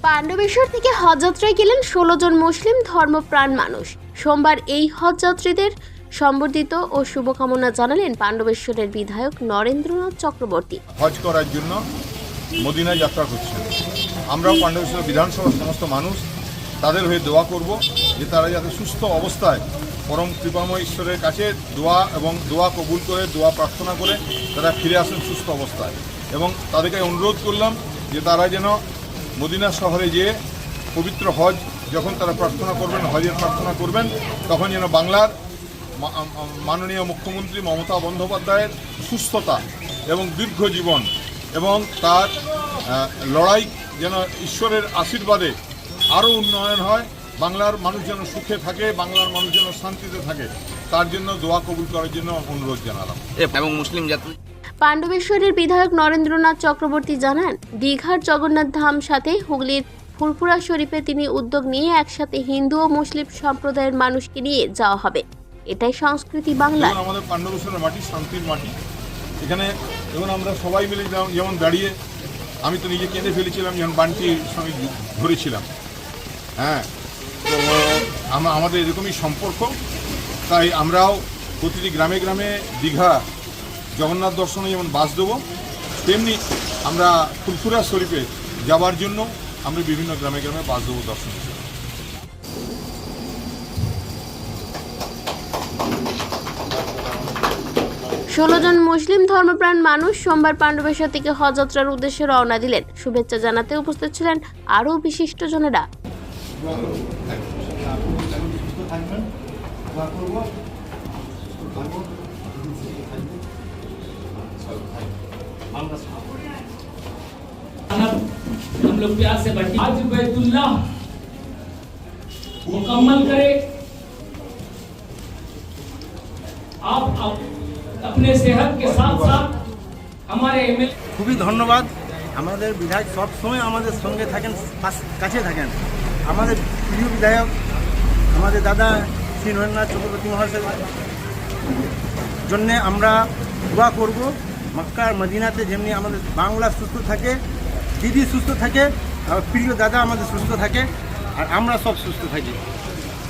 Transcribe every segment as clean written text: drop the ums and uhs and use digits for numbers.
পাণ্ডবেশ্বর থেকে হজযাত্রায় গেলেন ১৬ জন মুসলিম ধর্মপ্রাণ মানুষ। সোমবার এই হজযাত্রীদের সম্বর্ধিত ও শুভকামনা জানালেন পাণ্ডবেশ্বরের বিধায়ক নরেন্দ্রনাথ চক্রবর্তী। হজ করার জন্য মদিনায় যাত্রা করছেন। আমরাও পাণ্ডবেশ্বর বিধানসভার সমস্ত মানুষ তাদের হয়ে দোয়া করব যে তারা যাতে সুস্থ অবস্থায় পরম কৃপাময় ঈশ্বরের কাছে দোয়া কবুল করে দোয়া প্রার্থনা করে তারা ফিরে আসেন সুস্থ অবস্থায়। এবং তাদেরকে অনুরোধ করলাম যে তারা যেন মদিনা শহরে যেয়ে পবিত্র হজ যখন তারা প্রার্থনা করবেন, হজের প্রার্থনা করবেন, তখন যেন বাংলার মাননীয় মুখ্যমন্ত্রী মমতা বন্দ্যোপাধ্যায়ের সুস্থতা এবং দীর্ঘ জীবন এবং তার লড়াই যেন ঈশ্বরের আশীর্বাদে আরও উন্নয়ন হয়, বাংলার মানুষ যেন সুখে থাকে, বাংলার মানুষ যেন শান্তিতে থাকে, তার জন্য দোয়া কবুল করার জন্য অনুরোধ জানালাম। এবং মুসলিম জাতি পাণ্ডবেশ্বরের বিধায়ক নরেন্দ্রনাথ চক্রবর্তী জানান, দীঘার জগন্নাথ ধাম সাথে হুগলির ফুরফুরা শরীফে তিনি উদ্যোগ নিয়ে একসাথে হিন্দু ও মুসলিম সম্প্রদায়ের মানুষকে নিয়ে যাওয়া হবে। এটাই সংস্কৃতি বাংলা। আমাদের পাণ্ডবেশ্বরের মাটি শান্তির মাটি। এখানে এবং আমরা সবাই মিলে যেমন দাঁড়িয়ে, আমি তো নিজে কেঁদে ফেলেছিলাম যখন বানটির সঙ্গে ধরেছিলাম। হ্যাঁ, তো আমাদের এরকমই সম্পর্ক। তাই আমরাও প্রতিটি গ্রামে গ্রামে দীঘা জগন্নাথ দর্শনে যেমন বাস দেবো, তেমনি আমরা ফুরফুরা শরীফে যাওয়ার জন্য আমরা বিভিন্ন গ্রামে গ্রামে বাস দেবো দর্শন হিসেবে। ১৬ জন মুসলিম ধর্মপ্রাণ মানুষ সোমবার পাণ্ডবেশ্বর থেকে হজযাত্রার উদ্দেশ্যে রওনা দিলেন। শুভেচ্ছা জানাতে উপস্থিত ছিলেন আরও বিশিষ্টজনেরা। हम लोग प्यार से बैठे आज बैतुल्लाह मुकम्मल करें। आप अपने सेहत के साथ साथ हमारे एमएलए খুবই ধন্যবাদ। আমাদের বিধায়ক সব সময় আমাদের সঙ্গে থাকেন, কাছে থাকেন। আমাদের প্রিয় বিধায়ক আমাদের দাদা শ্রী নরেন্দ্রনাথ চক্রবর্তী মহাশয়ের জন্যে আমরা দোয়া করব, মক্কার মদিনাতে যেমনি আমাদের বাংলা সুস্থ থাকে, দিদি সুস্থ থাকে, আর প্রিয় দাদা আমাদের সুস্থ থাকে, আর আমরা সব সুস্থ থাকি।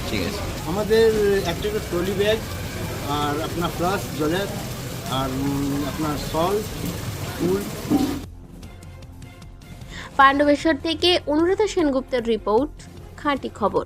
ঠিক আছে। আমাদের একটা ট্রলি ব্যাগ আর আপনার ফ্লাস জলের আর আপনার সল ফুল। পাণ্ডবেশ্বর থেকে অনুরাধা সেনগুপ্তের রিপোর্ট, খাঁটি খবর।